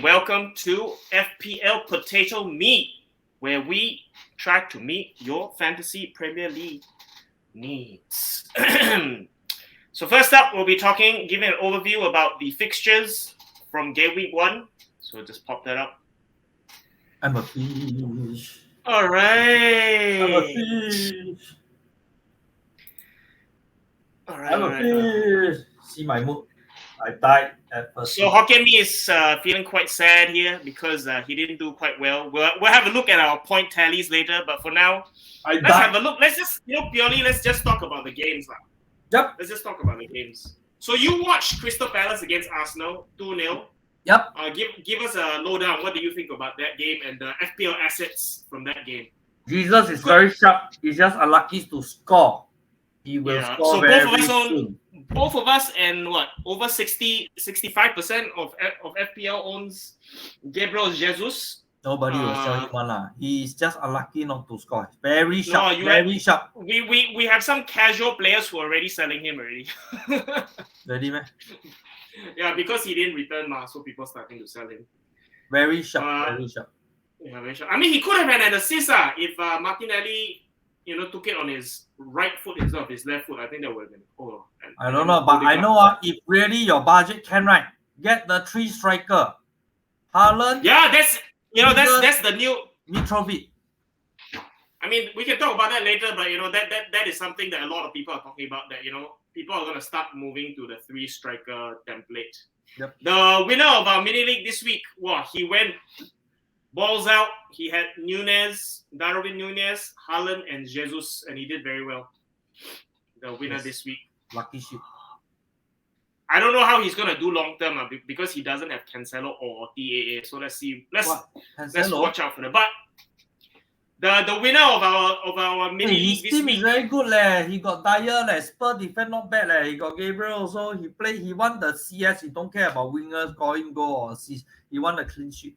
welcome to FPL Potato Meat, where we try to meet your fantasy Premier League needs. So first up, we'll be giving an overview about the fixtures from game week 1. So just pop that up. I'm a fish. All right. I'm a fish. I'm a fish. See my mood. I died at first. So Hokkien Me is feeling quite sad here because he didn't do quite well. We'll have a look at our point tallies later, but for now, let's have a look. Let's just let's just talk about the games. Yep. Let's just talk about the games. So you watched Crystal Palace against Arsenal 2-0. Yep. Give us a lowdown. What do you think about that game and the FPL assets from that game? Jesus is very sharp. He's just unlucky to score. He will score so very soon. Both of us and over 65% of FPL owns Gabriel Jesus. Nobody will sell him one. He's just unlucky not to score. Very sharp. Very sharp. We have some casual players who are already selling him already. Ready, man? Yeah, because he didn't return, so people starting to sell him. Very sharp. Very sharp. Yeah, very sharp. I mean, he could have had an assist if Martinelli, took it on his right foot instead of his left foot. I think that would have been I don't know, but I know if really your budget can, right? Get the 3 striker. Haaland. Yeah, that's the new Mitrovic. I mean, we can talk about that later, but that is something that a lot of people are talking about. That people are going to start moving to the 3 striker template. Yep. The winner of our mini league this week, he went balls out. He had Darwin Nunez, Haaland, and Jesus, and he did very well. The winner this week. Lucky shit. I don't know how he's gonna do long term because he doesn't have Cancelo or TAA. So let's see. Let's watch out for that. But the winner of our mini league this team week is very good leh. He got Dyer Spurs defense not bad leh. He got Gabriel also. He won the CS. He don't care about wingers scoring goal or assist. He won the clean sheet.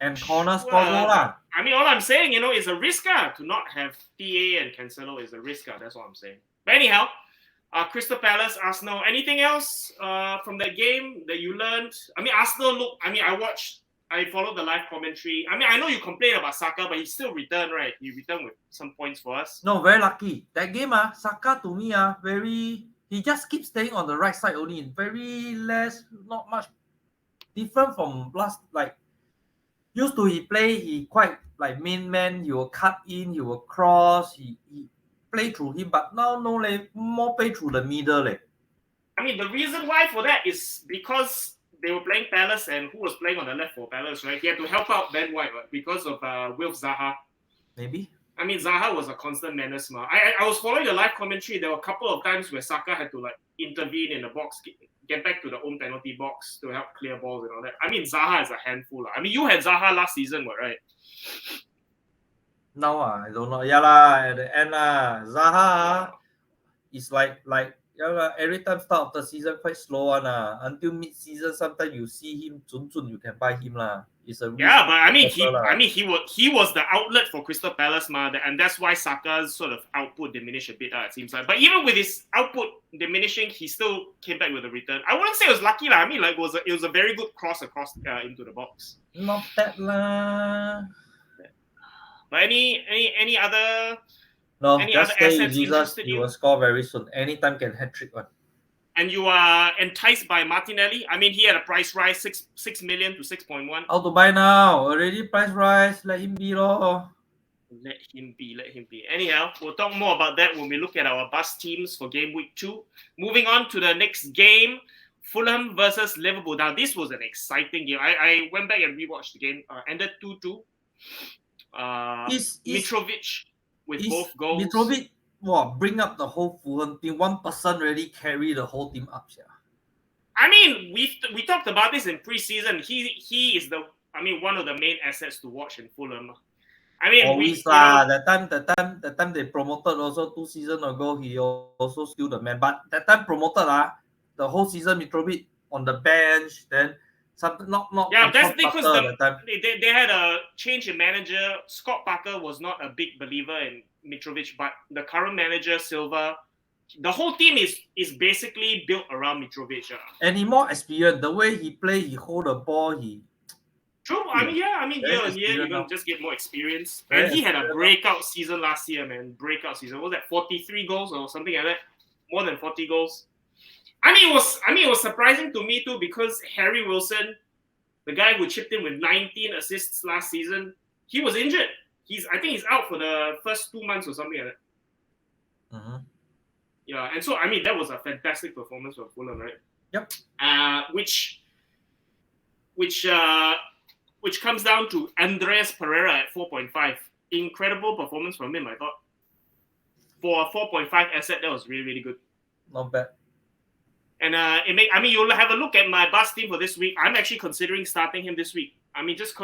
And corner score goal lah. I mean, all I'm saying, is a risk to not have TA and Cancelo is a risk. That's what I'm saying. But anyhow, Crystal Palace, Arsenal. Anything else from that game that you learned? I mean, Arsenal I followed the live commentary. I mean, I know you complain about Saka, but he still returned, right? He returned with some points for us. No, very lucky. That game, Saka to me, he just keeps staying on the right side only. Very less, not much different from last, used to he quite like main man. He will cut in, he will cross, he play through him. But now no, more play through the middle. I mean, the reason why for that is because they were playing Palace, and who was playing on the left for Palace, right? He had to help out Ben White, right? Because of Wilf Zaha. Maybe. I mean, Zaha was a constant menace. I was following the live commentary. There were a couple of times where Saka had to intervene in the box, get back to the own penalty box to help clear balls and all that. I mean, Zaha is a handful. I mean, you had Zaha last season, right? Now, I don't know. Yeah lah, at the end Zaha is like every time start of the season quite slow one until mid-season. Sometimes you see him, you can buy him lah. It's a but I mean, he was the outlet for Crystal Palace, and that's why Saka's sort of output diminished a bit. It seems like, but even with his output diminishing, he still came back with a return. I wouldn't say it was lucky lah. I mean, it was a very good cross across into the box. Not bad lah. But any other? No, any just other stay assets Jesus. He will score very soon. Anytime can hat-trick one. And you are enticed by Martinelli? I mean, he had a price rise, 6 million to 6.1. How to buy now? Already price rise. Let him be lor. Let him be. Anyhow, we'll talk more about that when we look at our bust teams for game week 2. Moving on to the next game, Fulham versus Liverpool. Now, this was an exciting game. I went back and rewatched the game. Ended 2-2. Mitrovic with both goals. Mitrovic, bring up the whole Fulham team. One person really carry the whole team up. Yeah. I mean, we talked about this in preseason. He is one of the main assets to watch in Fulham. I mean, the time they promoted also 2 seasons ago, he also still the man. But that time promoted the whole season Mitrovic on the bench, then something not. Yeah, that's because they had a change in manager. Scott Parker was not a big believer in Mitrovic, but the current manager Silva, the whole team is basically built around Mitrovic. And he more experienced. The way he play, he hold the ball, he True. I mean, year on year, you're gonna just get more experience. And he had a breakout season last year, man. Breakout season. What was that 43 goals or something like that? More than 40 goals. I mean, it was surprising to me too because Harry Wilson, the guy who chipped in with 19 assists last season, he was injured. I think he's out for the first 2 months or something like that. Mm-hmm. Yeah, and so I mean that was a fantastic performance from Fulham, right? Yep. Which comes down to Andreas Pereira at 4.5. Incredible performance from him, I thought. For a 4.5 asset, that was really, really good. Not bad. And you'll have a look at my bus team for this week. I'm actually considering starting him this week. I mean, just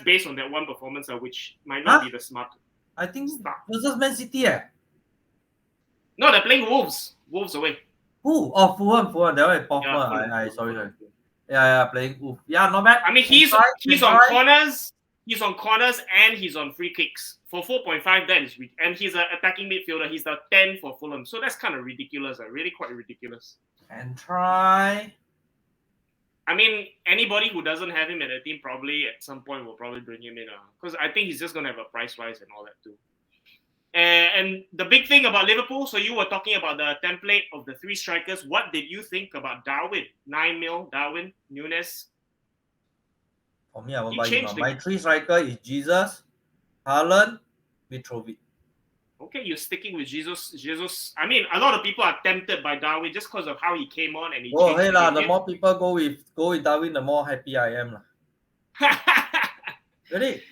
based on that one performance, which might not be the smart. I think versus Man City, No, they're playing Wolves. Wolves away. Who? Oh, Fulham. That one is Pogba. Yeah, sorry. Yeah, playing Wolves. Yeah, not bad. I mean, he's on corners. He's on corners and he's on free kicks. For 4.5, that is and he's an attacking midfielder. He's the 10 for Fulham. So that's kind of ridiculous. Really quite ridiculous. And try. I mean, anybody who doesn't have him at the team probably at some point will probably bring him in. Because I think he's just going to have a price rise and all that too. And the big thing about Liverpool, so you were talking about the template of the 3 strikers. What did you think about Darwin? 9 mil, Darwin, Nunes? For me, I won't buy him. My 3 striker is Jesus, Haaland, Mitrovic. Okay, you're sticking with Jesus. I mean, a lot of people are tempted by Darwin just because of how he came on and he. Oh, hey lah! The more people go with Darwin, the more happy I am lah. Really,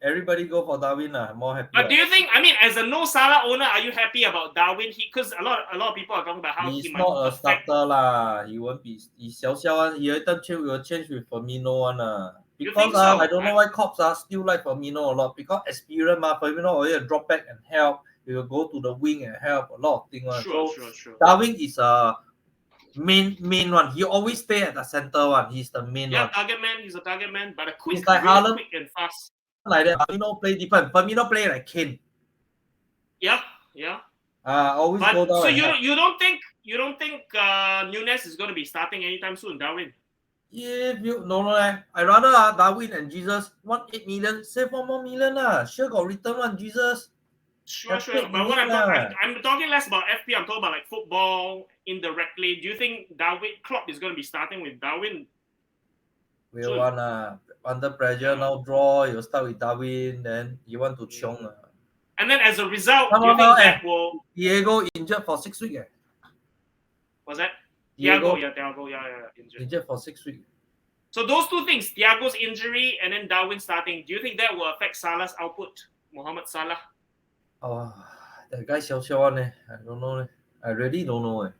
everybody go for Darwin lah. More happy. But do you think? I mean, as a no Salah owner, are you happy about Darwin? Because a lot of people are talking about how he's not a starter lah. He won't be. He's one. He will change with Firmino one lah. Because so? I don't know why Cops still like Firmino a lot. Because experience Firmino already drop back and help. He will go to the wing and help a lot of things. Sure. Darwin is a main one. He always stay at the center one. He's the main one. Target man. He's a target man, but quick and fast. Like that, Firmino play different. Firmino play like Kane. Yeah. Always go down. So you don't think Nunes is going to be starting anytime soon, Darwin? No, I rather Darwin and Jesus 8 million, save 1 more million lah. Sure got return one Jesus. Sure. But what I'm talking less about FP. I'm talking about like football indirectly. Do you think Klopp is going to be starting with Darwin? Will one under pressure now draw. You start with Darwin, then you want to chiong. And then as a result, do you think that will Diego injured for 6 weeks? Was that? Thiago, injured for 6 weeks. So those 2 things, Thiago's injury and then Darwin starting, do you think that will affect Salah's output? Mohamed Salah? Oh, that guy one I don't know. I really don't know.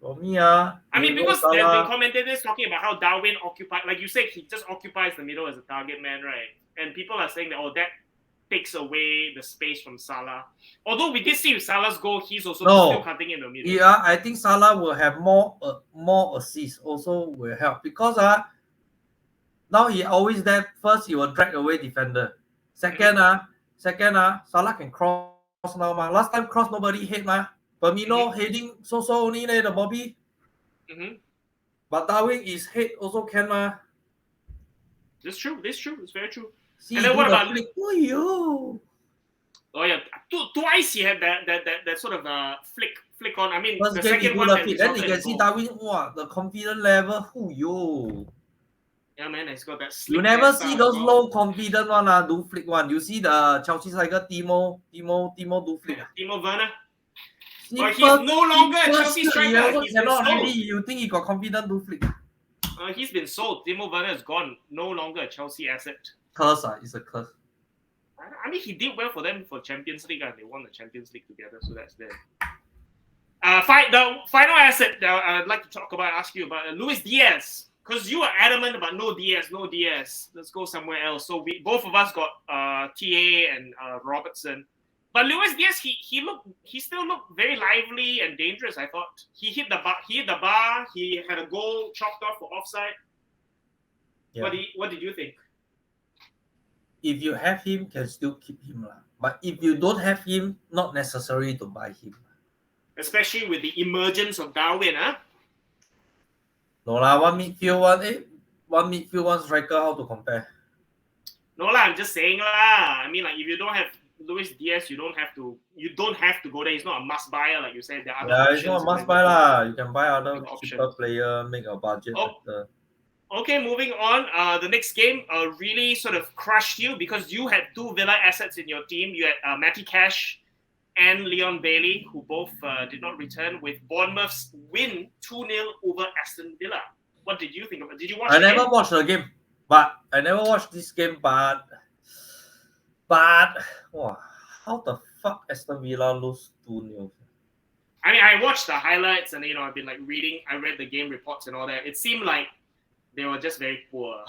For me, I mean, because there have been commentators talking about how Darwin occupies, like you said, he just occupies the middle as a target man, right? And people are saying that, that takes away the space from Salah. Although we did see with Salah's goal, he's also still cutting in the middle. Yeah, I think Salah will have more assists also will help because now he always there. First, he will drag away defender. Second, Salah can cross now. Last time cross nobody hit Firmino heading so only the Bobby. But Darwin is head also can This true. It's very true. See, and then what about Oh yeah, twice he had that sort of flick on. I mean, first the game second one. Then you can see Darwin. The confidence level. Yeah, man, it's got that. You never see those low confident one do flick one. You see the Chelsea striker Timo do flick. Timo Werner. But he's no longer a Chelsea striker. He's been sold. You think he got confident do flick? He's been sold. Timo Werner is gone. No longer a Chelsea asset. Curse, it's a curse. I mean, he did well for them for Champions League, and they won the Champions League together, so that's there. The final asset that I'd like to talk about, ask you about, Luis Diaz, because you were adamant about no Diaz. Let's go somewhere else. So both of us got TA and Robertson, but Luis Diaz, he still looked very lively and dangerous. I thought he hit the bar. He had a goal chalked off for offside. Yeah. What did you think? If you have him, can still keep him. But if you don't have him, not necessary to buy him. Especially with the emergence of Darwin, No one midfield, one striker, how to compare? No lah, I'm just saying lah. I mean, like if you don't have Luis Diaz, you don't have to go there. It's not a must buy, like you said. There are other Yeah, options. it's not a in must the buy league. lah. You can buy other Big cheaper options. player, make a budget Oh. better. Okay, moving on. The next game really sort of crushed you because you had two Villa assets in your team. You had Matty Cash and Leon Bailey, who both did not return, with Bournemouth's win 2-0 over Aston Villa. What did you think of it? Did you watch I the never game? watched the game, but I never watched this game. But wow, how the fuck Aston Villa lose 2-0? I mean, I watched the highlights and I've been like reading. I read the game reports and all that. It seemed like they were just very poor.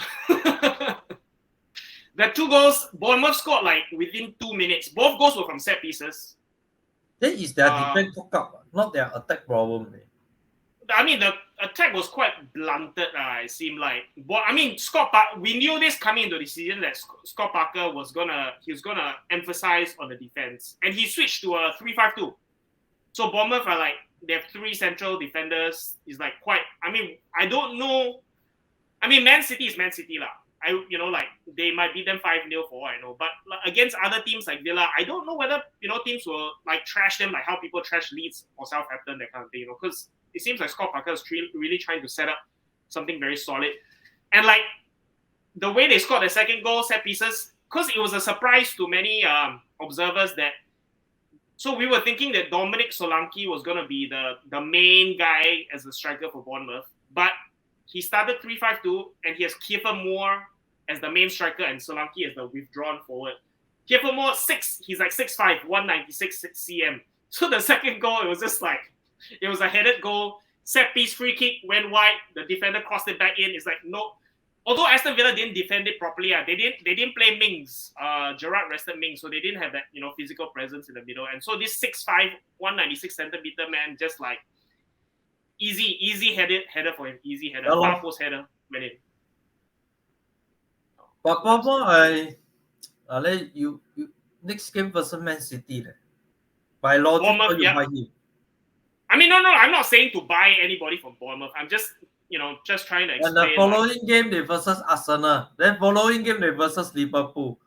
The two goals, Bournemouth scored like within 2 minutes. Both goals were from set pieces. That is their defense fuck up, not their attack problem. I mean, the attack was quite blunted. It seemed like. But I mean, we knew this coming into the season that Scott Parker was gonna emphasize on the defense, and he switched to a 3-5-2. So Bournemouth are like they have three central defenders. Is like quite. I mean, I don't know. I mean, Man City is Man City lah. Like they might beat them 5-0 for all I know. But against other teams like Villa, I don't know whether teams will like trash them like how people trash Leeds or Southampton, that kind of thing. Because it seems like Scott Parker is really trying to set up something very solid. And like the way they scored the second goal, set pieces, because it was a surprise to many observers that. So we were thinking that Dominic Solanke was going to be the main guy as a striker for Bournemouth, but he started 3-5-2 and he has Kiefer Moore as the main striker and Solanke as the withdrawn forward. Kiefer Moore, he's like 6'5", 196 cm. So the second goal, it was just like, it was a headed goal, set piece, free kick, went wide, the defender crossed it back in. It's like, no. Although Aston Villa didn't defend it properly, they didn't play Mings. Gerrard rested Mings, so they didn't have that physical presence in the middle. And so this 6'5", 196 centimeter man just like easy header for him, far post header went in. But Papa, I let you next game versus Man City. By logic, Bournemouth, you buy him. I mean, no, I'm not saying to buy anybody from Bournemouth. I'm just just trying to explain. And the following game they versus Arsenal. Then following game they versus Liverpool.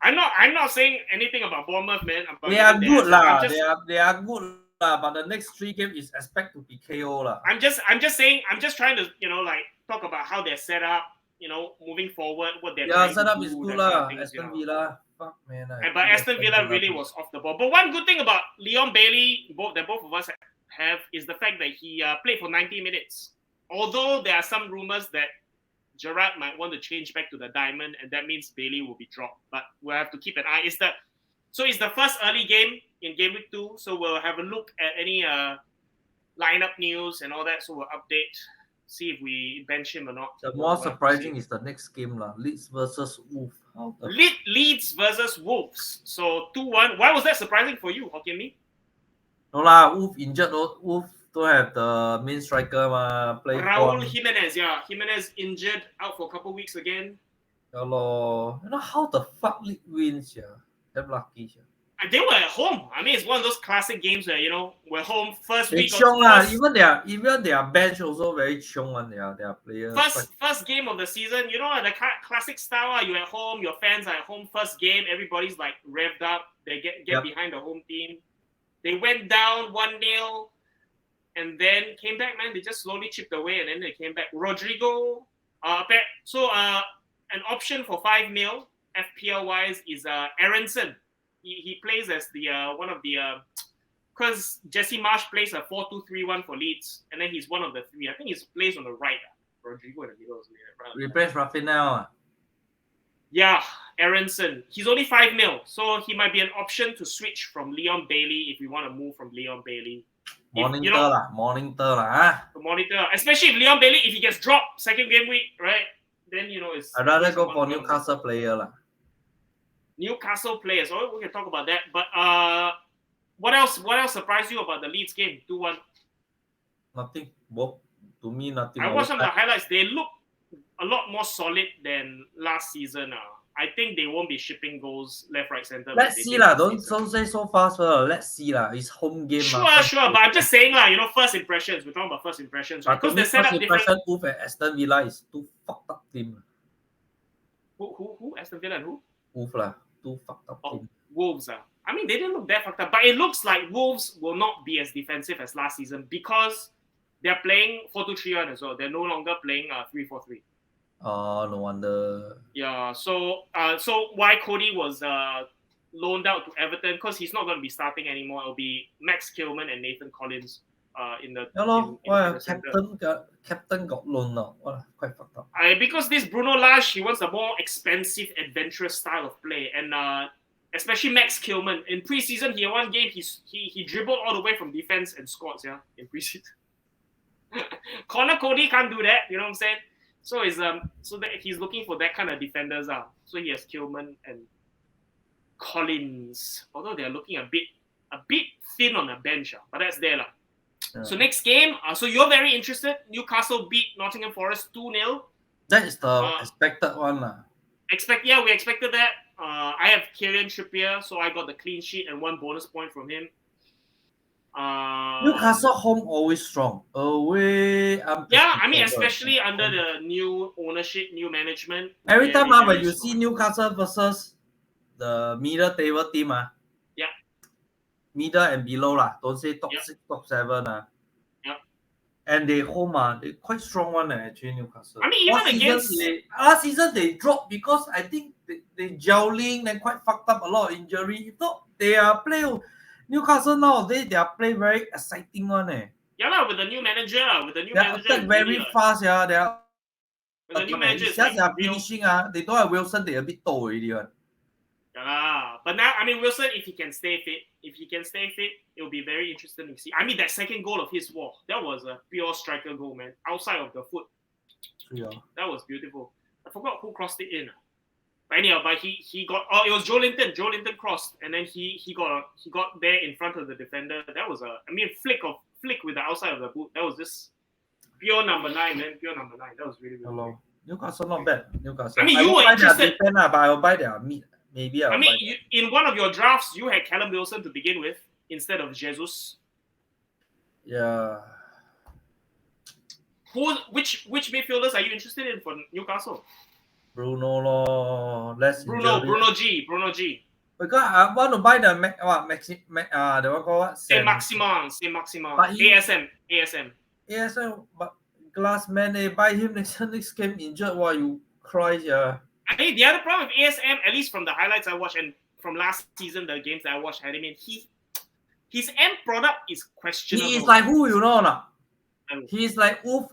I'm not saying anything about Bournemouth, man. They are good lah. They are good lah. But the next 3 games is expect to be KO lah. I'm just saying. I'm just trying to like talk about how they're set up. Moving forward, what they're trying set to up do, is good lah. Aston Villa. Fuck man. But Aston Villa really was off the ball. But one good thing about Leon Bailey, both of us have, is the fact that he played for 90 minutes. Although there are some rumors that Gerrard might want to change back to the diamond, and that means Bailey will be dropped. But we'll have to keep an eye. It's the first early game in Game Week 2, so we'll have a look at any lineup news and all that. So we'll update, see if we bench him or not. The more surprising is the next game lah. Leeds versus Wolves. Leeds versus Wolves. So 2-1. Why was that surprising for you, Hokkien Mee? No lah, Wolves injured. Wolves don't have the main striker Raul Jimenez, Jimenez injured, out for a couple weeks again. Hello. How the fuck League wins, yeah? Damn lucky, yeah. And they were at home. I mean, it's one of those classic games where we're home first week. Even their bench also very chong on their players. First game of the season, the classic style. You're at home, your fans are at home. First game, everybody's like revved up. They get behind the home team. They went down 1-0. And then came back, man. They just slowly chipped away, and then they came back. Rodrigo, an option for 5 mil FPL wise is Aronson. He plays as the one of the because Jesse Marsh plays a 4-2-3-1 for Leeds, and then he's one of the 3. I think he plays on the right. Rodrigo in the middle. Replace Rafinha. Yeah, Aronson. He's only 5 mil, so he might be an option to switch from Leon Bailey if we want to move from Leon Bailey. Monitor lah. Monitor, especially if Leon Bailey, if he gets dropped second game week, right? Then it's. I'd rather go for Newcastle player lah. Newcastle players. Oh, we can talk about that. But what else surprised you about the Leeds game? 2-1. Nothing. Both to me, nothing. I watched some of the highlights. They look a lot more solid than last season. I think they won't be shipping goals left, right, center. Let's see lah. Don't say so fast. Let's see lah. It's home game. Sure. But I'm just saying lah. First impressions. We're talking about first impressions, right? Because the setup different. Wolves and Aston Villa is 2 fucked up team. Who? Aston Villa and who? Wolf lah. Too fucked up Oh, team. Wolves. I mean, they didn't look that fucked up, but it looks like Wolves will not be as defensive as last season because they're playing 4-2-3-1 as well. They're no longer playing 3-4-3. Oh, no wonder. Yeah. So why Cody was loaned out to Everton, because he's not going to be starting anymore. It'll be Max Kilman and Nathan Collins in the. Yeah, lor. in Why the centre. captain got loaned out? Wow, quite fucked up. Because this Bruno Lage, he wants a more expensive, adventurous style of play, and especially Max Kilman in preseason, he had one game he dribbled all the way from defense and scored. Yeah, in preseason. Connor Cody can't do that. You know what I'm saying? So that he's looking for that kind of defenders. So he has Kilman and Collins, although they're looking a bit thin on the bench, but that's there. Yeah. So next game, so you're very interested. Newcastle beat Nottingham Forest 2-0. That is the expected one. We expected that. I have Kieran Trippier, so I got the clean sheet and 1 bonus point from him. Newcastle home always strong. Away, yeah, I mean, especially under the new ownership, new management. Every time when you see Newcastle versus the middle table team, yeah, middle and below lah, don't say top 6, top 7 yeah, and they home they quite strong one actually Newcastle. I mean, even last season they dropped because I think they gelling and quite fucked up, a lot of injury. If not, they are play Newcastle nowadays, they are play very exciting one. Yeah, with the new manager, they attack very fast. Yeah, they are. With the new manager, it's just they are finishing. They don't have Wilson. They a bit tough already. Yeah, but now I mean Wilson, if he can stay fit, it will be very interesting to see. I mean that second goal of his, that was a pure striker goal, man. Outside of the foot. Yeah. That was beautiful. I forgot who crossed it in. But anyhow, he got, it was Joe Linton. Joe Linton crossed, and then he got there in front of the defender. That was flick with the outside of the boot. That was just pure number 9, man. Pure number 9. That was really good. Hello. Newcastle not bad. Newcastle. I mean, you were interested. But I will buy their meat. Maybe I mean, in one of your drafts, you had Callum Wilson to begin with instead of Jesus. Yeah. Which midfielders are you interested in for Newcastle? Bruno lor, Bruno G. Because I want to buy the the one called what? Saint Maximin. ASM, but Glassman, they buy him next game injured. Why you cry? Yeah. I mean, the other problem with ASM, at least from the highlights I watched and from last season, the games that I watched had him in, his end product is questionable. He is like who, you know, not? He's like Wolf.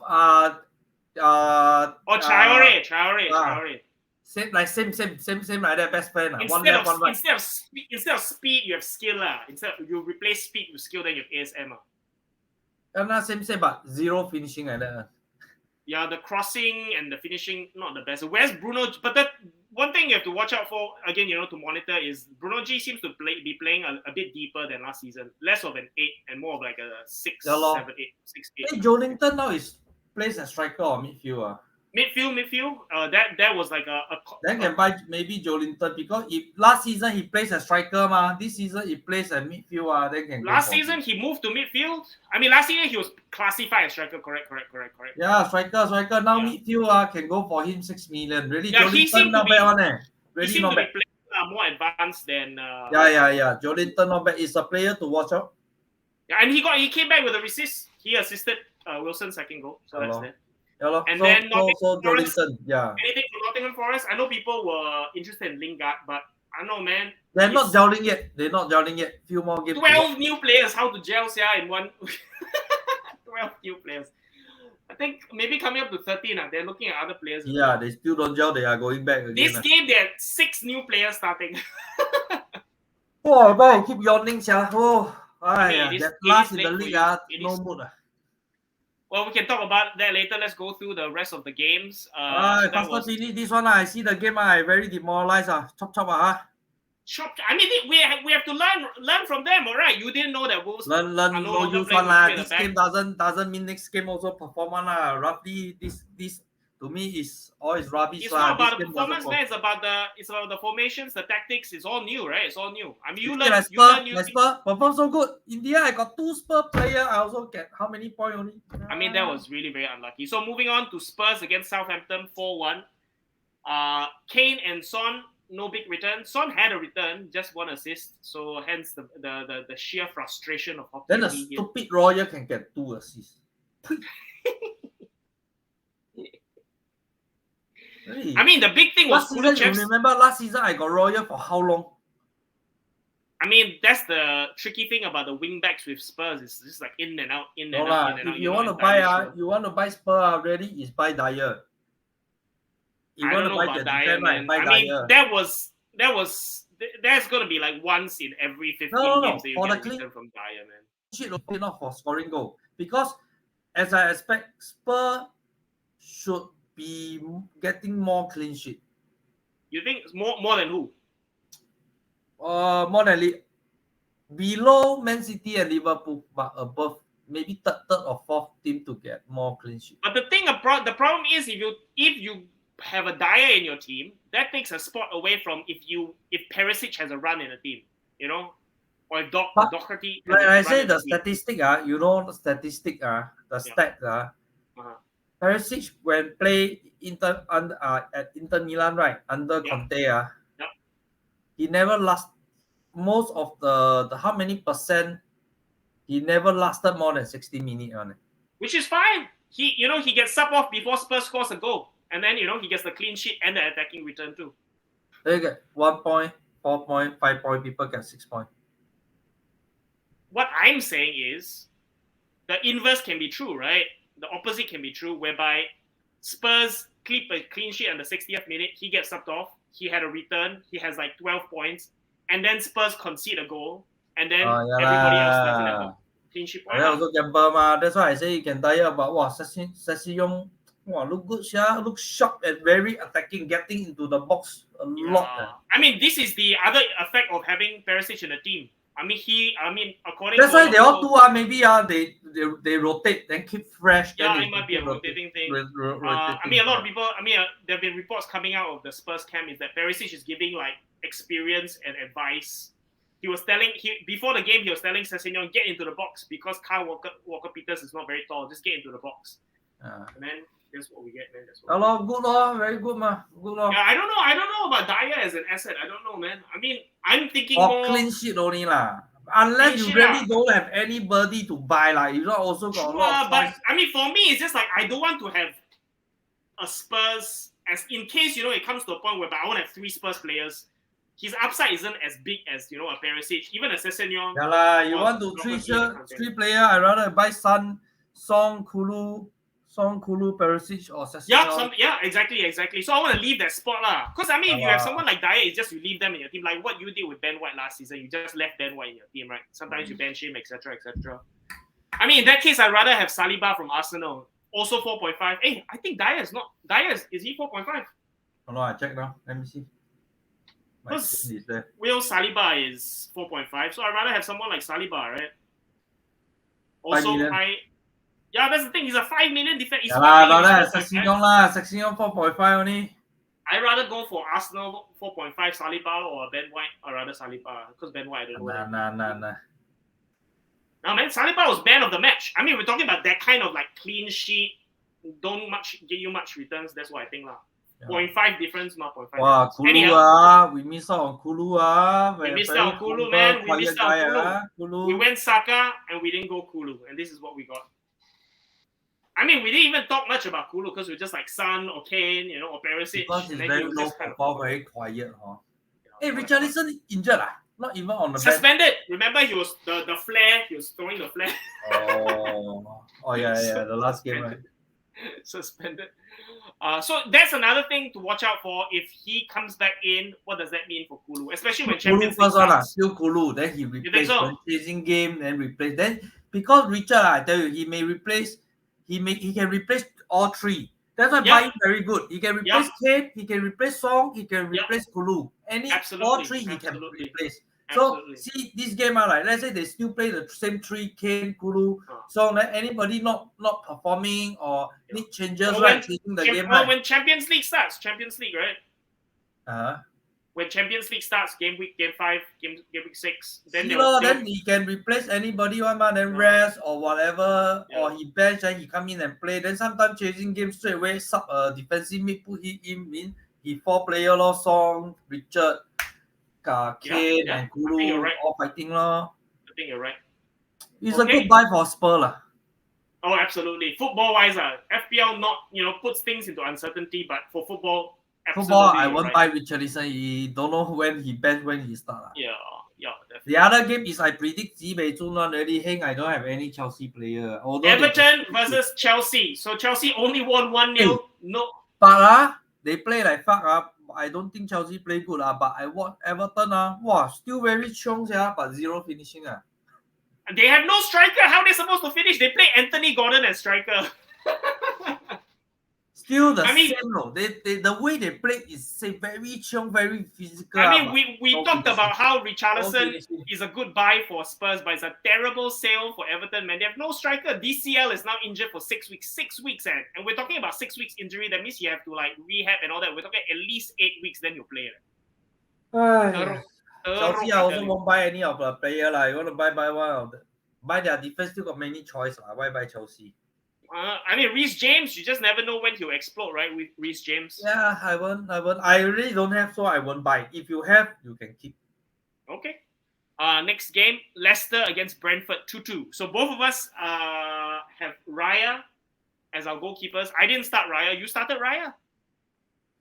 Traore. Same like that. Best friend. Instead of speed, you have skill. Instead you replace speed with skill, then you have ASM. Same, but zero finishing like that. Yeah, the crossing and the finishing, not the best. Where's Bruno? But that one thing you have to watch out for, again, to monitor is Bruno G seems to be playing a bit deeper than last season. Less of an 8 and more of like a 6, 7, 8, 6, 8. Hey, Jolinton now plays as striker or midfield. Midfield. That was like a then can buy maybe Jolinton, because if last season he plays as striker, this season he plays as midfield. Then can. Last season he moved to midfield. I mean, last season he was classified as striker. Correct. Yeah, striker. Now midfield can go for him 6 million. Really, yeah, Jolinton not bad one. Really not bad. More advanced than. Yeah. Jolinton not bad. Is a player to watch out. Yeah, and he came back with a assist. He assisted Wilson's second goal. So that's it. Yeah, and then Jolinton, yeah. Anything for Nottingham Forest? I know people were interested in Lingard, but I don't know, man. They're not gelling yet. Few more games. 12 new players. How to gel in one? 12 new players. I think maybe coming up to 13. They're looking at other players. Yeah, they still don't gel. They are going back again. This game, there are 6 new players starting. Oh, man, keep yawning, sia. Oh, that last in the league, no mood. Well, we can talk about that later. Let's go through the rest of the games. Faster finish this one. I see the game. I very demoralized. Chop. I mean, we have to learn from them, all right? You didn't know that Wolves learn no use one. This game doesn't mean next game also perform one. Roughly this to me is rubbish. It's not about the performance, man. It's about the formations, the tactics. It's all new, right? It's all new. I mean, you learn Spurs perform so good. In the end, I got 2 Spurs players. I also get how many points only? I mean, that was really very unlucky. So moving on to Spurs against Southampton 4-1. Kane and Son, no big return. Son had a return, just one assist. So hence the sheer frustration of hockey. Then the here. stupid Royal can get 2 assists. Really? I mean, the big thing was last season, you remember last season I got Royal for how long? I mean, that's the tricky thing about the wing backs with Spurs. It's just like in and out, in and out, in and out. If you want to buy, you want to buy Spurs already, is buy Dyer. I don't know about Dyer, man. I mean, there's gonna be like once in every 15 games that you get a return from Dyer, man. Shit, not for scoring goal, because as I expect, Spurs should be getting more clean sheet. You think it's more than who? More than below Man City and Liverpool, but above maybe third or fourth team to get more clean sheet. But the problem is if you have a Dyer in your team, that takes a spot away from if Perisic has a run in a team, you know, or if Doherty. Like I say, the statistic the stat Perisic when play at Inter Milan, right, under Conte, he never last most of the how many percent he never lasted more than 60 minutes on it. Which is fine. He gets sub off before Spurs scores a goal. And then he gets the clean sheet and the attacking return too. They get 1 point, 4 point, 5 point, people get 6 points. What I'm saying is the inverse can be true, right? The opposite can be true, whereby Spurs clip a clean sheet on the 60th minute, he gets subbed off, he had a return, he has like 12 points, and then Spurs concede a goal, and then everybody else doesn't have a clean sheet point. Also gamble, that's why I say you can die about Sessegnon. Wow, look good, look sharp and very attacking, getting into the box a lot. I mean, this is the other effect of having Perisic in the team. I mean, according that's to why they all do maybe they rotate, then keep fresh. Yeah, it might be a rotating thing. I mean, a lot of people. I mean, there have been reports coming out of the Spurs camp is that Perisic is giving like experience and advice. He was telling before the game, he was telling Sessegnon, get into the box because Kyle Walker Peters is not very tall. Just get into the box. And then that's what we get, man. That's what good, very good, man. Good, Yeah, I don't know about Dyer as an asset. I don't know, man. I mean, I'm thinking more clean sheet only lah. Unless you really don't have anybody to buy, like you not also got a lot of but I mean, for me, it's just like I don't want to have a Spurs as in case it comes to a point where I want to have 3 Spurs players. His upside isn't as big as a Perisic, even a Sessegnon. Yeah lah, you want to 3 player? I rather buy Song, Kulu, Perisic, or Sessegnon. Yeah, exactly. So I want to leave that spot lah. Because I mean, if you have someone like Dyer, it's just you leave them in your team. Like what you did with Ben White last season, you just left Ben White in your team, right? Sometimes you bench him, etc. I mean, in that case, I'd rather have Saliba from Arsenal, also 4.5. Hey, I think Dyer is not. Is he 4.5? Oh no, I check now. Let me see. Because Will Saliba is 4.5, so I'd rather have someone like Saliba, right? Also, yeah, that's the thing. He's a 5 million defense. Sessegnon 4.5 only. I'd rather go for Arsenal 4.5 Saliba or Ben White, or rather Saliba, because Ben White, I don't know. Nah. Now, man, Saliba was man of the match. I mean, we're talking about that kind of like clean sheet, don't give you much returns. That's what I think lah. 0.5 difference, not 0.5. Wow, Kulu, we missed out on Kulu. We missed out on Kulu, man. We missed out on Kulu. We went Saka and we didn't go Kulu, and this is what we got. I mean, we didn't even talk much about Kulu because we were just like Son or Kane, or Perisic. Because he's very low profile, very quiet. Hey, Richarlison injured Not even on the suspended. Bench. Remember, he was the flare. He was throwing the flare. Oh yeah. The last game, right? Suspended. So that's another thing to watch out for. If he comes back in, what does that mean for Kulu? Especially when Champions League starts. Still Kulu. Then he replaces chasing game, then replace. Then because Richard, I tell you, he can replace all 3. That's why buying very good. He can replace Kane, he can replace Song, he can replace Kulu. All 3 he can replace. So see this game like let's say they still play the same 3, Kane, Kulu, Song. Then anybody not performing or need changes, changing the game. When Champions League starts, right? When Champions League starts, game week 5, game week 6, then then he can replace anybody then rest or whatever, or he bench and he come in and play. Then sometimes chasing game straight away, sub defensive mid put him in, he he 4-player lor, Song, Richard, Kane yeah. and I think you're Kulu right. all fighting lor. I think you're right. It's a Okay. good buy for Spurs lah. Oh, absolutely. Football-wise, FPL not puts things into uncertainty, but for football, absolutely. Football, I you're won't right. buy Richarlison. He don't know when he bench, when he start lah. Yeah, The definitely. other game is I predict Zibei Zun one already. Heng, I don't have any Chelsea player. Although Everton versus Chelsea. So Chelsea only won 1-0. No. But they play like fuck I don't think Chelsea play good but I watch Everton still very strong but zero finishing They have no striker. How are they supposed to finish? They play Anthony Gordon as striker. Still the same no. The way they play is very strong, very physical. I mean, we talked about how Richarlison is a good buy for Spurs, but it's a terrible sale for Everton, man. They have no striker. DCL is now injured for 6 weeks. 6 weeks, and we're talking about 6 weeks injury. That means you have to like rehab and all that. We're talking at least 8 weeks, then you play. Chelsea also won't buy any of the player lah. You want to buy one of the buy their defense still got many choice lah. Why buy Chelsea? I mean, Reece James, you just never know when he'll explode, right? With Reece James. Yeah, I won't. I really don't have, so I won't buy. If you have, you can keep. Okay. Next game, Leicester against Brentford 2-2. So both of us have Raya as our goalkeepers. I didn't start Raya. You started Raya?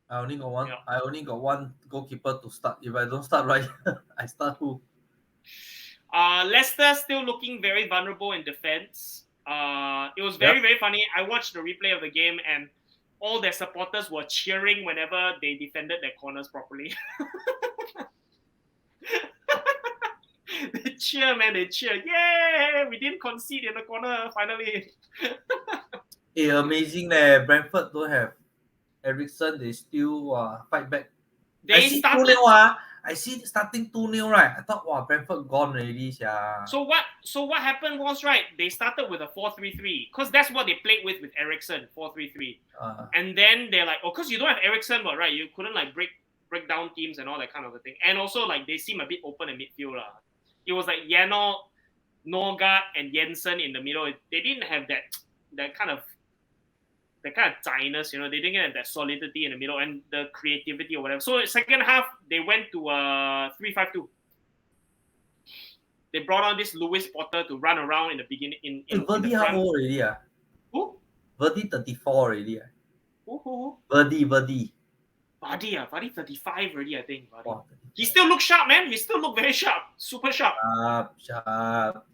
I only got one. Yeah. I only got one goalkeeper to start. If I don't start Raya, I start who? Leicester still looking very vulnerable in defense. It was very funny. I watched the replay of the game and all their supporters were cheering whenever they defended their corners properly. They cheer, man. They cheer. Yeah, we didn't concede in the corner finally. Amazing leh. Brentford don't have Eriksen. They still fight back. They started. I see starting 2-0, right? I thought, Brentford gone already. So what happened was, right, they started with a 4-3-3 because that's what they played with Eriksen, 4-3-3. And then they're like, because you don't have Eriksen, but right, you couldn't like break down teams and all that kind of a thing. And also like they seem a bit open in midfield. It was like Janelt, Norgard, and Jensen in the middle. They didn't have that kind of dryness, they didn't have that solidity in the middle and the creativity or whatever. So second half, they went to 3-5-2. They brought on this Lewis Potter to run around in the beginning. Verdi how old already? Who? Verdi 34 already. Who? Verdi. Vardy 35 already, I think. He still looks sharp, man. He still look very sharp. Super sharp. Sharp.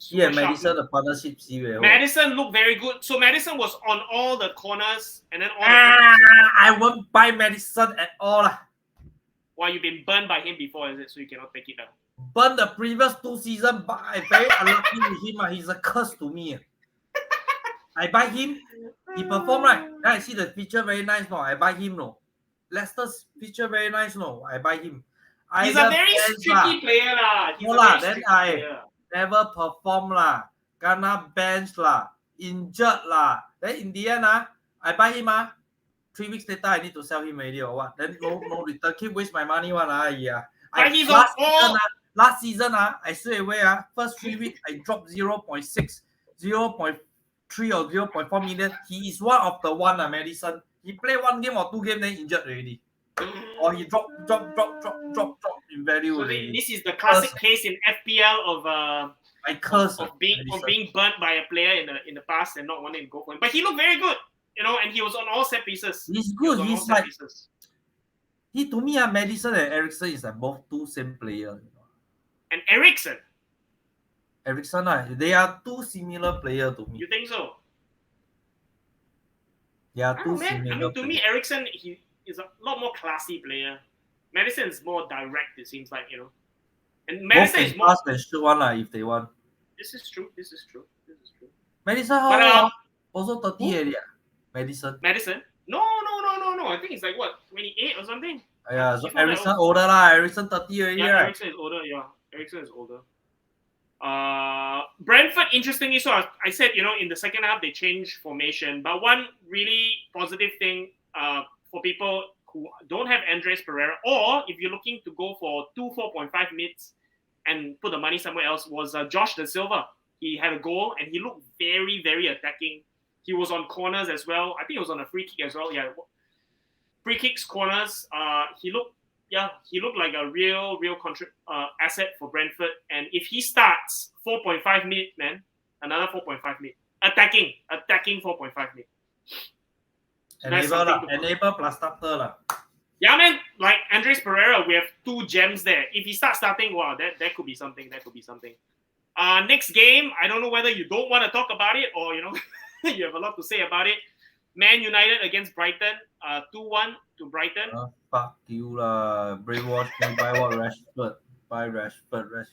Yeah, Madison, the partnership. Madison looked very good. So Madison was on all the corners and then all I won't buy Madison at all. Why, you've been burned by him before, is it? So you cannot take it down. Burn the previous 2 seasons, but I'm very unlucky with him. He's a curse to me. I buy him. He performed right. Then I see the picture very nice. No, I buy him. No, Leicester's picture very nice. No, I buy him. He's a very tricky player Then I never perform Gonna bench injured Then in the end I buy him 3 weeks later I need to sell him already or what? Then no return. Keep waste my money yeah. Last season I straight away first 3 weeks I dropped 0.6, 0.3 or 0.4 million. He is one of the one Madison. He play 1 game or 2 games then injured already. Or he drop in value. So this is the classic case in FPL of being burnt by a player in the past and not wanting to go for him. But he looked very good, and he was on all set pieces. He's good. He's like to me, Madison and Eriksen is like both 2 same player. And Eriksen, they are 2 similar player to me. You think so? Yeah, 2 similar. I mean, to me, Eriksen he is a lot more classy player. Madison is more direct, it seems like, And Madison is more fast and shoot one if they want. This is true. Madison also 30 already. Madison? No. I think it's like what, 28 or something. Yeah, so Eriksen older Eriksen 30 already. Yeah, Eriksen is older. Eriksen is older. Brentford, interestingly, so I said, in the second half they changed formation, but one really positive thing for people who don't have Andres Pereira, or if you're looking to go for 4.5 mids and put the money somewhere else, was Josh Da Silva. He had a goal and he looked very, very attacking. He was on corners as well. I think he was on a free kick as well. Yeah, free kicks, corners. He looked like a real asset for Brentford. And if he starts 4.5 mid, man, another 4.5 mid. Attacking 4.5 mid. Enable plus starter lah. Yeah, man. Like Andres Pereira, we have 2 gems there. If he starts starting, wow, that could be something. Next game, I don't know whether you don't want to talk about it or you have a lot to say about it. Man United against Brighton, 2-1 to Brighton. Fuck you lah. Brainwash me by what Rashford. By Rashford.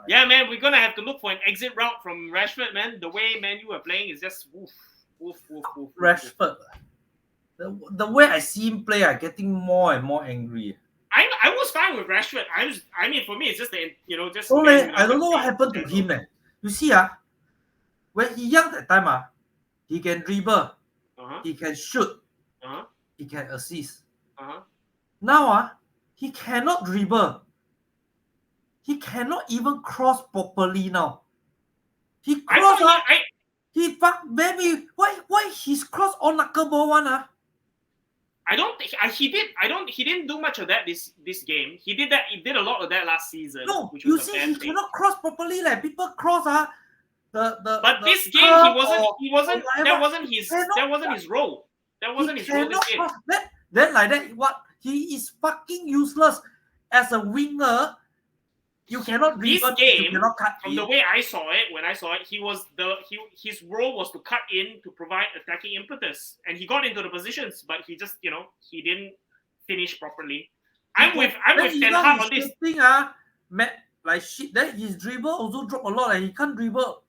Yeah, man, we're gonna have to look for an exit route from Rashford, man. The way Man U are playing is just woof. Rashford. The way I see him play, I'm getting more and more angry. I was fine with Rashford. I mean, for me, it's just the just. I don't know what happened to him, man. You see, when he young that time, he can dribble, he can shoot, he can assist. Now, he cannot dribble. He cannot even cross properly now. He cross. He fuck baby. Why his cross on knuckleball one? I don't think he did. He didn't do much of that this game. He did that. He did a lot of that last season. No, which you was see, he cannot cross properly. Like people cross, But this game, he wasn't. That wasn't his role. That wasn't his role this game. Then like that, what? He is fucking useless as a winger. You cannot this dribble, game. you cannot cut from in. the way I saw it, when I saw it, his role was to cut in to provide attacking impetus, and he got into the positions, but he just he didn't finish properly. I'm with Ten Hag on this. Like shit, then his dribble also drop a lot. He can't dribble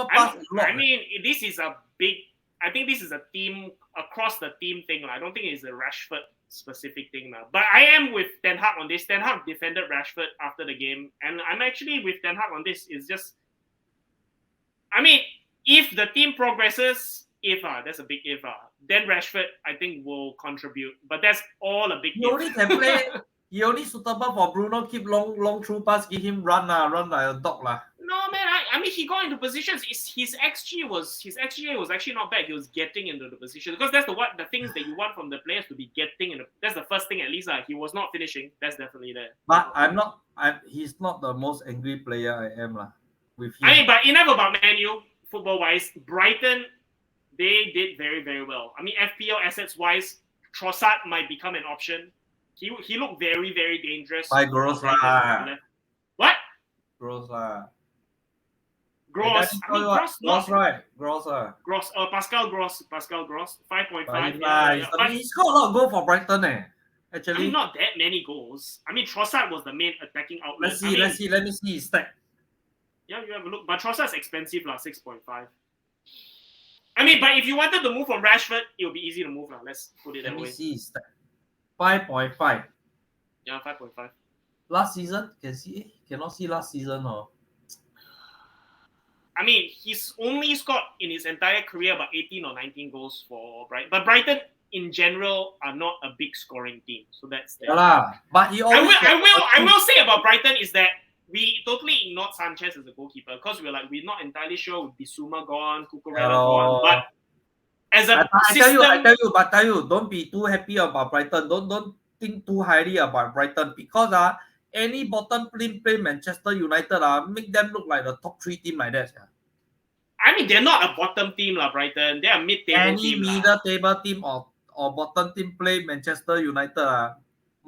past a lot. I mean, this is a big. I think this is a team across the team thing. I don't think it's a Rashford specific thing now. But I am with Ten Hag on this. Ten Hag defended Rashford after the game, and I'm actually with Ten Hag on this. It's just, I mean, if the team progresses, that's a big if, then Rashford I think will contribute. But that's all a big. He only can play. He only suitable for Bruno. Keep long through pass. Give him run like a dog lah. No man, I mean he got into positions. His XG was actually not bad. He was getting into the position because that's the things that you want from the players to be getting in. That's the first thing at least. He was not finishing. That's definitely there. But he's not the most angry player I am lah. With him. I mean, but enough about Man U football wise. Brighton, they did very very well. I mean FPL assets wise, Trossard might become an option. He looked very very dangerous. By Gross lah. What? Gross lah. Gross. I mean, Gross right. Gross. Pascal Gross. 5.5. But he scored a lot of goals for Brighton, actually. I mean, not that many goals. I mean, Trossard was the main attacking outlet. Let me see his stat. Yeah, you have a look. But Trossard's expensive, 6.5. I mean, but if you wanted to move from Rashford, it would be easy to move. Let's put it that way. Let me see his stat. 5.5. Yeah, 5.5. Last season, cannot see last season or. I mean, he's only scored in his entire career about 18 or 19 goals for Brighton. But Brighton, in general, are not a big scoring team. So that's that. Yeah, but he always I will say about Brighton is that we totally ignored Sanchez as a goalkeeper because we're not entirely sure with Bissouma gone, Cucurella gone. But as a system, I tell you, don't be too happy about Brighton. Don't think too highly about Brighton because any bottom team play Manchester United make them look like the top 3 team like that. I mean, they're not a bottom team, Brighton. They're a mid-table team. Any middle table team or bottom team play Manchester United.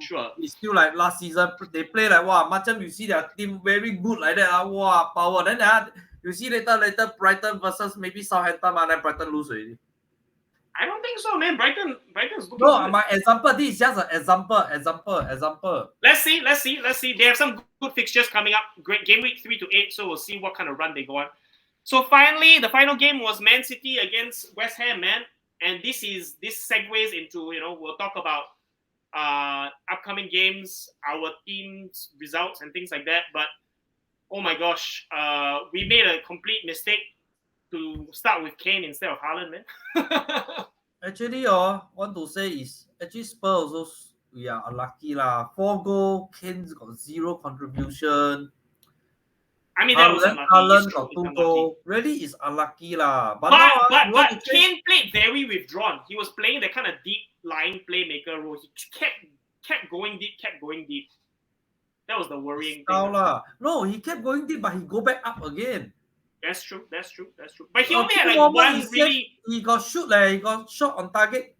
Sure. It's still like last season. They play like, macam you see their team very good like that. Power. Then you see later Brighton versus maybe Southampton, then Brighton lose already. I don't think so, man. Brighton's looking No, good. my example. This is just an example. Let's see. They have some good fixtures coming up. Great game week 3 to 8. So we'll see what kind of run they go on. So finally, the final game was Man City against West Ham, man. And this segues into we'll talk about upcoming games, our team's results, and things like that. But oh my gosh, we made a complete mistake to start with Kane instead of Haaland, man. Actually, want to say is actually Spurs also we are unlucky lah. 4 goals, Kane's got 0 contribution. I mean, that was unlucky. Haaland It's true, got it's 2 unlucky. goals. Really, is unlucky lah. But now, you want to change- Kane played very withdrawn. He was playing the kind of deep lying playmaker role. He kept going deep, That was the worrying style thing. lah. No, he kept going deep, but he go back up again. That's true. But he only had like moment one he said really. He got shoot leh. He got shot on target.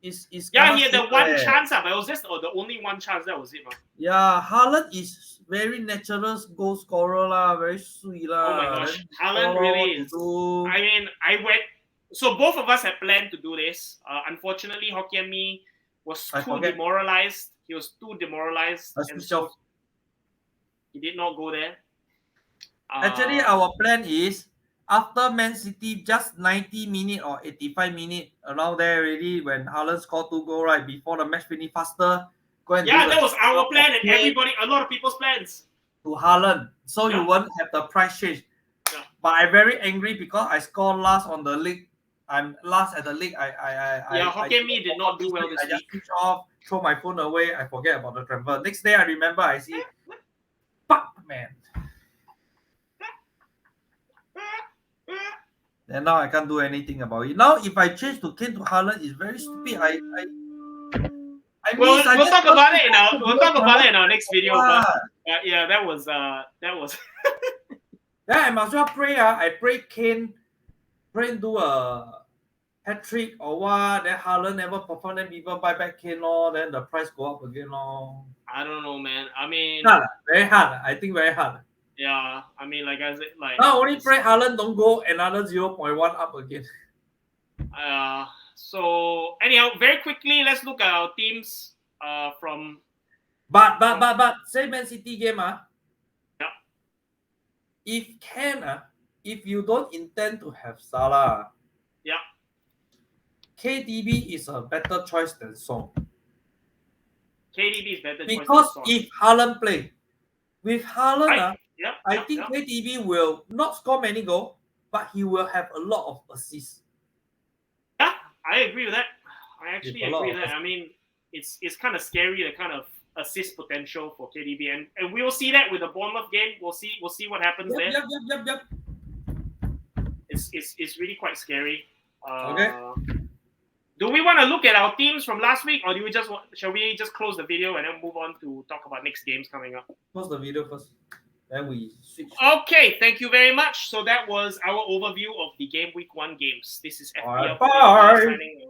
Is Yeah, he had the safe one leh. chance, but it was just the only one chance. That was it, man. Yeah, Haaland is very natural goal scorer lah. Very sweet lah. Oh my gosh, Then Haaland follow really to is. do- I mean, I went. So both of us had planned to do this. Unfortunately, Hokkien Me was I too forget. demoralized. He was too demoralized, I and switch so off. he did not go there. Actually, our plan is after Man City, just 90 minutes or 85 minutes around there already, when Haaland scored 2 goals, right, before the match finish faster, go and Yeah, do that the was our plan, and Kane a lot of people's plans. to Haaland, so Yeah. you won't have the price change. Yeah. But I'm very angry because I scored last on the league. I'm last at the league. Hokkien Me did not do well this I just week. switch off, throw my phone away. I forget about the transfer. Next day, I remember. I see, fuck man. And now I can't do anything about it. Now, if I change to Kane to Haaland, it's very stupid. I We'll miss- I talk just about want it to in our do we'll talk about it in our next video. But what? yeah, that was Then I must well pray. I pray Kane do a hat trick or what. Then Haaland never perform. Then people buy back Kane lor. Then the price go up again lor. I don't know, man. I mean, Hard, very hard. I think very hard. yeah. I mean, like I said, like Now only pray Haaland don't go another 0.1 up again. So anyhow, very quickly, let's look at our teams. From But say Man City game Yeah. If if you don't intend to have Salah, Yeah. KDB is a better choice than Song. KDB is better choice Because than Son. if Haaland play with Haaland, I think yeah. KDB will not score many goals, but he will have a lot of assists. Yeah, I agree with that. I actually With a lot agree of with that. I mean, it's kind of scary, the kind of assist potential for KDB, and we'll see that with the Bournemouth game. We'll see what happens there. Yep. It's really quite scary. Okay. Do we want to look at our teams from last week, or shall we just close the video and then move on to talk about next games coming up? Pause the video first. Then we switch. Okay, thank you very much. So that was our overview of the Game Week 1 games. This is FPL Bye. signing